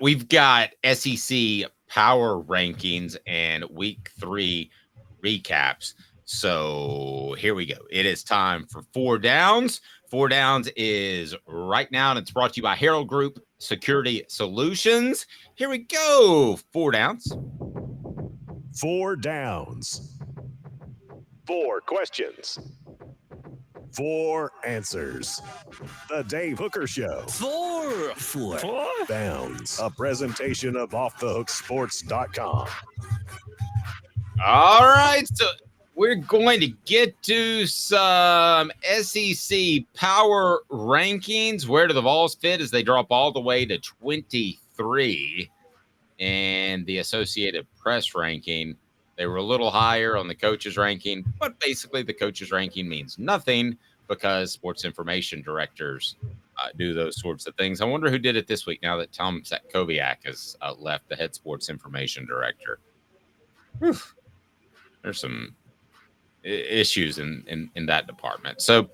we've got SEC Power Rankings and Week 3 recaps. So here we go. It is time for Four Downs. Four Downs is right now, and it's brought to you by Herald Group Security Solutions. Here we go. Four Downs. Four downs. Four questions. Four answers. The Dave Hooker Show. Four Downs. A presentation of offthehooksports.com. All right. So we're going to get to some SEC Power Rankings. Where do the Vols fit as they drop all the way to 23? And the Associated Press ranking, they were a little higher on the coaches ranking, but basically the coaches ranking means nothing because sports information directors do those sorts of things. I wonder who did it this week now that Tom Satkowiak has left, the head sports information director. Whew. There's some issues in that department. So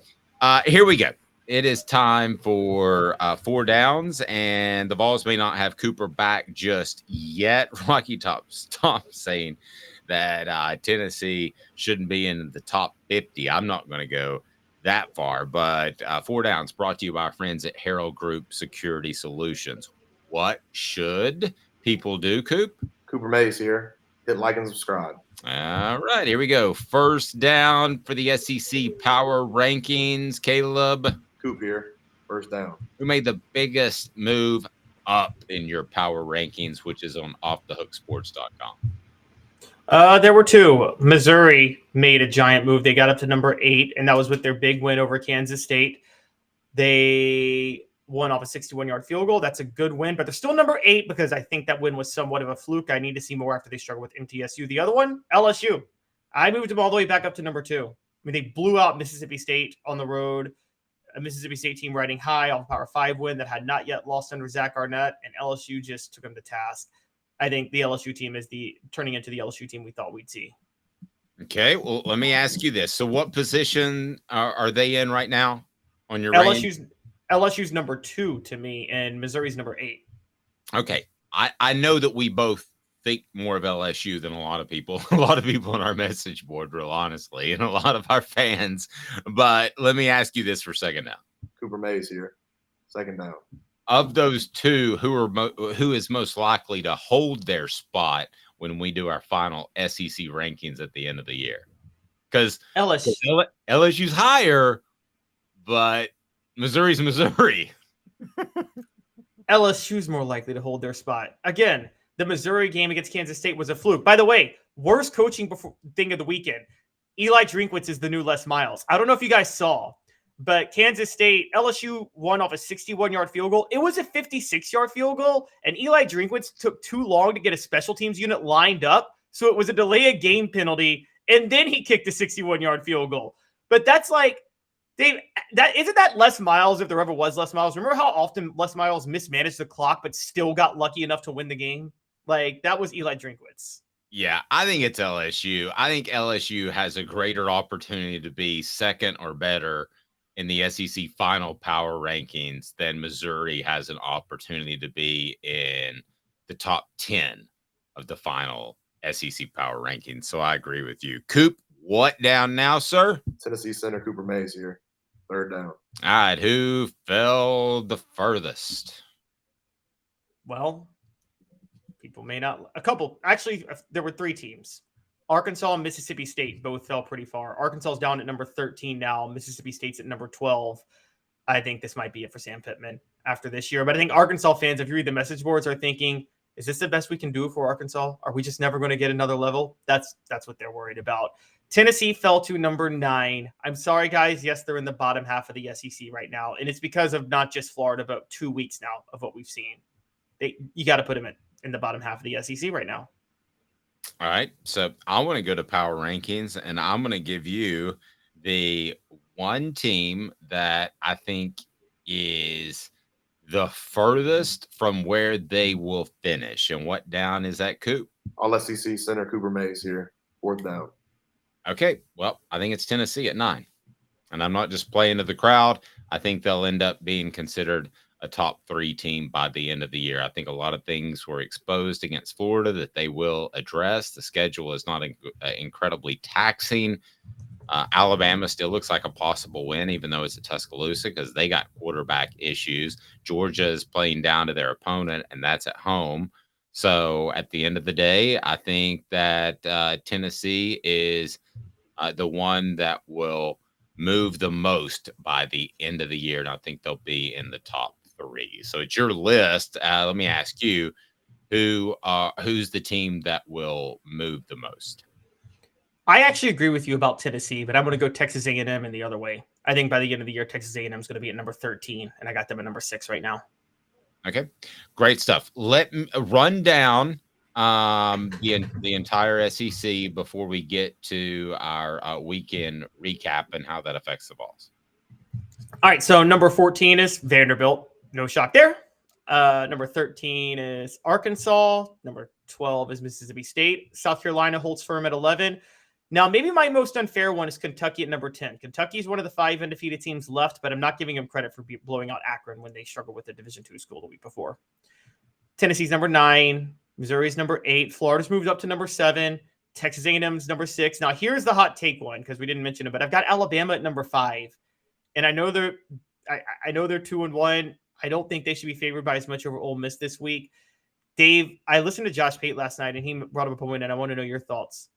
here we go. It is time for Four Downs, and the Vols may not have Cooper back just yet. Rocky Top's saying that Tennessee shouldn't be in the top 50. I'm not going to go that far, but Four Downs brought to you by our friends at Herald Group Security Solutions. What should people do, Coop? Cooper Mays here. Hit like and subscribe. All right, here we go. First down for the SEC Power Rankings. Caleb. Coop here. First down. Who made the biggest move up in your Power Rankings, which is on offthehooksports.com? There were two. Missouri made a giant move. They got up to number 8, and that was with their big win over Kansas State. They won off a 61-yard field goal. That's a good win, but they're still number 8 because I think that win was somewhat of a fluke. I need to see more after they struggle with MTSU. The other one, LSU. I moved them all the way back up to number 2. I mean, they blew out Mississippi State on the road. A Mississippi State team riding high off a Power 5 win that had not yet lost under Zach Arnett, and LSU just took them to task. I think the LSU team is turning into the LSU team we thought we'd see. Okay, well, let me ask you this. So what position are they in right now on your LSU's number 2 to me, and Missouri's number 8. Okay, I know that we both think more of LSU than a lot of people. A lot of people on our message board, real honestly, and a lot of our fans. But let me ask you this for second down. Cooper Mays here. Second down. Of those two, who is most likely to hold their spot when we do our final SEC rankings at the end of the year? Because LSU's higher, but Missouri's Missouri. LSU's more likely to hold their spot. Again, the Missouri game against Kansas State was a fluke. By the way, worst coaching thing of the weekend. Eli Drinkwitz is the new Les Miles. I don't know if you guys saw, but Kansas State, LSU won off a 61-yard field goal. It was a 56-yard field goal, and Eli Drinkwitz took too long to get a special teams unit lined up, so it was a delay of game penalty, and then he kicked a 61-yard field goal. But that's like, Dave, isn't that Les Miles if there ever was Les Miles? Remember how often Les Miles mismanaged the clock but still got lucky enough to win the game? Like, that was Eli Drinkwitz. Yeah, I think it's LSU. I think LSU has a greater opportunity to be second or better in the SEC final power rankings than Missouri has an opportunity to be in the top 10 of the final SEC power rankings. So I agree with you. Coop, what down now, sir? Tennessee center Cooper Mays here. Third down. All right, who fell the furthest? Well, people may not. A couple. Actually, there were 3 teams. Arkansas and Mississippi State both fell pretty far. Arkansas is down at number 13 now. Mississippi State's at number 12. I think this might be it for Sam Pittman after this year. But I think Arkansas fans, if you read the message boards, are thinking, is this the best we can do for Arkansas? Are we just never going to get another level? That's what they're worried about. Tennessee fell to number 9. I'm sorry, guys. Yes, they're in the bottom half of the SEC right now. And it's because of not just Florida, but 2 weeks now of what we've seen. You got to put them in the bottom half of the SEC right now. All right. So I want to go to power rankings, and I'm going to give you the one team that I think is the furthest from where they will finish. And what down is that, Coop? All SEC center Cooper Mays here. Fourth down. Okay. Well, I think it's Tennessee at 9. And I'm not just playing to the crowd. I think they'll end up being considered a top 3 team by the end of the year. I think a lot of things were exposed against Florida that they will address. The schedule is not incredibly taxing. Alabama still looks like a possible win, even though it's at Tuscaloosa, because they got quarterback issues. Georgia is playing down to their opponent, and that's at home. So at the end of the day, I think that Tennessee is the one that will move the most by the end of the year, and I think they'll be in the top 3. So it's your list. Let me ask you, who's the team that will move the most? I actually agree with you about Tennessee, but I'm going to go Texas A&M in the other way. I think by the end of the year, Texas A&M is going to be at number 13, and I got them at number 6 right now. Okay, great stuff. Let me run down the entire SEC before we get to our weekend recap and how that affects the Vols. All right, so number 14 is Vanderbilt. No shock there. Number 13 is Arkansas. Number 12 is Mississippi State. South Carolina holds firm at 11. Now, maybe my most unfair one is Kentucky at number 10. Kentucky is one of the 5 undefeated teams left, but I'm not giving them credit for blowing out Akron when they struggled with a Division II school the week before. Tennessee's number 9. Missouri's number 8. Florida's moved up to number 7. Texas A&M's number 6. Now, here's the hot take one, because we didn't mention it, but I've got Alabama at number 5. And I know they're 2-1. I don't think they should be favored by as much over Ole Miss this week. Dave, I listened to Josh Pate last night, and he brought up a point, and I want to know your thoughts.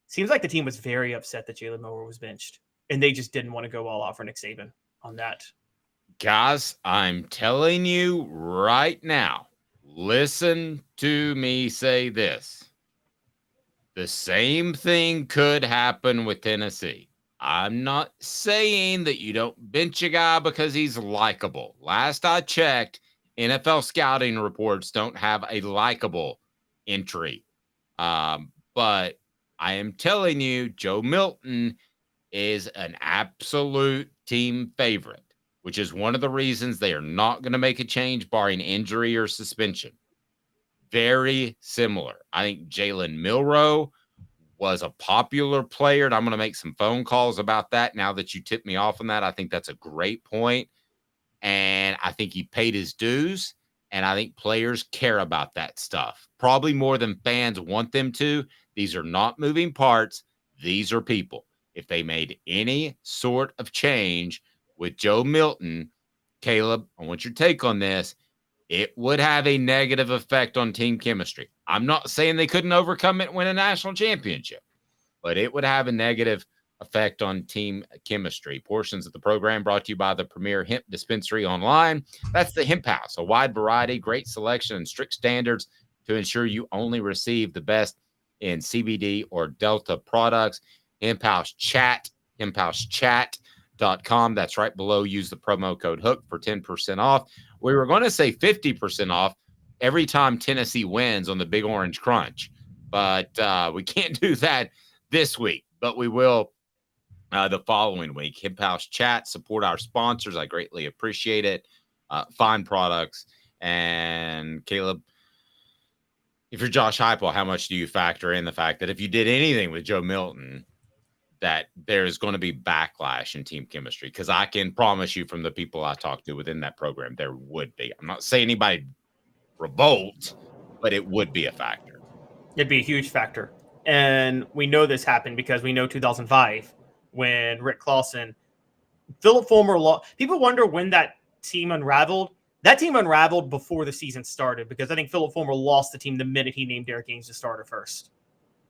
Seems like the team was very upset that Jalen Moore was benched, and they just didn't want to go all out for Nick Saban on that. Guys, I'm telling you right now, listen to me say this. The same thing could happen with Tennessee. I'm not saying that you don't bench a guy because he's likable. Last I checked, NFL scouting reports don't have a likable entry. But I am telling you, Joe Milton is an absolute team favorite, which is one of the reasons they are not going to make a change barring injury or suspension. Very similar. I think Jalen Milroe was a popular player, and I'm going to make some phone calls about that now that you tipped me off on that. I think that's a great point, and I think he paid his dues, and I think players care about that stuff, probably more than fans want them to. These are not moving parts. These are people. If they made any sort of change with Joe Milton, Caleb, I want your take on this. It would have a negative effect on team chemistry. I'm not saying they couldn't overcome it and win a national championship, but it would have a negative effect on team chemistry. Portions of the program brought to you by the premier hemp dispensary online. That's the Hemp House, a wide variety, great selection, and strict standards to ensure you only receive the best in CBD or Delta products. Hemp House Chat, hemphousechat.com. That's right below. Use the promo code HOOK for 10% off. We were going to say 50% off every time Tennessee wins on the Big Orange Crunch, but we can't do that this week, but we will the following week. Hemp House Chat, support our sponsors. I greatly appreciate it. Fine products. And Caleb, if you're Josh Heupel, how much do you factor in the fact that if you did anything with Joe Milton, that there's going to be backlash in team chemistry? Because I can promise you from the people I talked to within that program, there would be. I'm not saying anybody revolt, but it would be a factor. It'd be a huge factor. And we know this happened because we know 2005 when Rick Clausen, Philip Fulmer, people wonder when that team unraveled. That team unraveled before the season started because I think Philip Fulmer lost the team the minute he named Derek Gaines the starter first.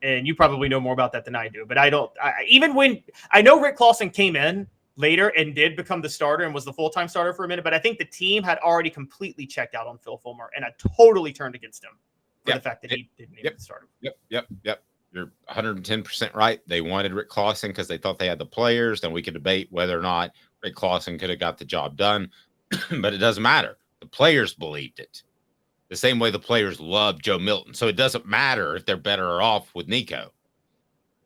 And you probably know more about that than I do. But even when I know Rick Clausen came in later and did become the starter and was the full-time starter for a minute, but I think the team had already completely checked out on Phil Fulmer and I totally turned against him for the fact that he didn't name the starter. Yep. You're 110% right. They wanted Rick Clausen because they thought they had the players. Then we could debate whether or not Rick Clausen could have got the job done, but it doesn't matter. The players believed it. The same way the players love Joe Milton. So it doesn't matter if they're better off with Nico.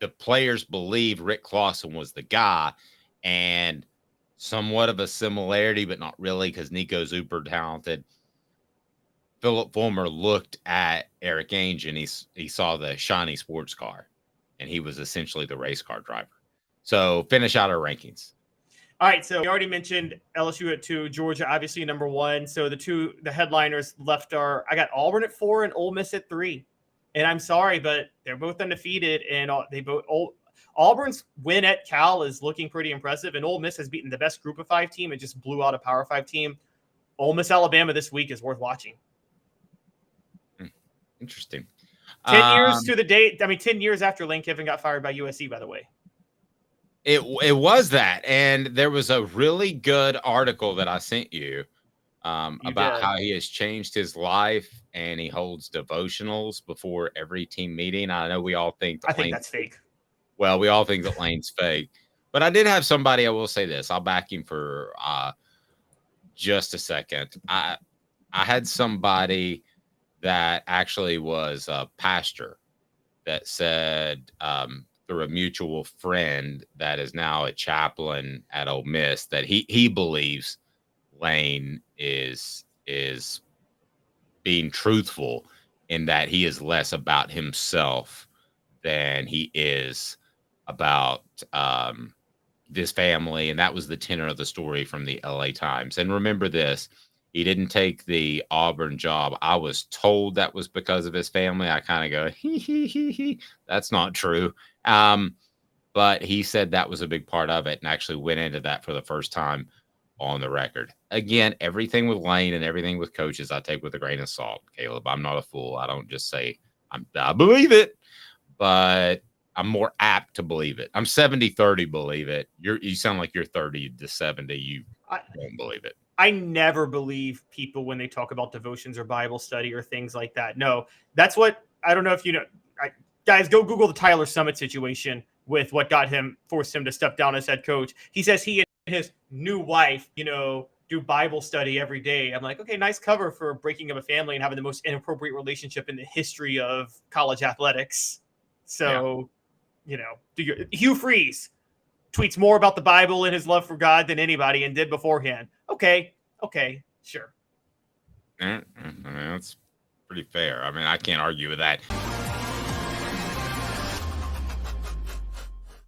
The players believe Rick Clausen was the guy, and somewhat of a similarity, but not really because Nico's uber talented. Philip Fulmer looked at Eric Ainge and he saw the shiny sports car, and he was essentially the race car driver. So finish out our rankings. All right, so we already mentioned LSU at 2, Georgia obviously number 1. So the headliners left are I got Auburn at 4 and Ole Miss at 3. And I'm sorry, but they're both undefeated, and Auburn's win at Cal is looking pretty impressive, and Ole Miss has beaten the best Group of 5 team and just blew out a Power 5 team. Ole Miss Alabama this week is worth watching. Interesting. 10 years to the date. 10 years after Lane Kiffin got fired by USC, by the way. It was that, and there was a really good article that I sent you about how he has changed his life, and he holds devotionals before every team meeting. I know we all think I think that's fake. Well, we all think that Lane's fake, but I did have somebody. I will say this: I'll back him for just a second. I had somebody that actually was a pastor that said. Through a mutual friend that is now a chaplain at Ole Miss, that he believes Lane is being truthful in that he is less about himself than he is about this family. And that was the tenor of the story from the LA Times. And remember this, he didn't take the Auburn job. I was told that was because of his family. I kind of go, that's not true. But he said that was a big part of it and actually went into that for the first time on the record. Again, everything with Lane and everything with coaches, I take with a grain of salt, Caleb. I'm not a fool. I don't just say I believe it, but I'm more apt to believe it. I'm 70-30 believe it. You sound like you're 30 to 70. You don't believe it. I never believe people when they talk about devotions or Bible study or things like that. No, that's what I don't know if you know. Guys, go Google the Tyler Summit situation with what forced him to step down as head coach. He says he and his new wife, do Bible study every day. I'm like, okay, nice cover for breaking up a family and having the most inappropriate relationship in the history of college athletics. So, Hugh Freeze tweets more about the Bible and his love for God than anybody and did beforehand. Okay, sure. That's pretty fair. I can't argue with that.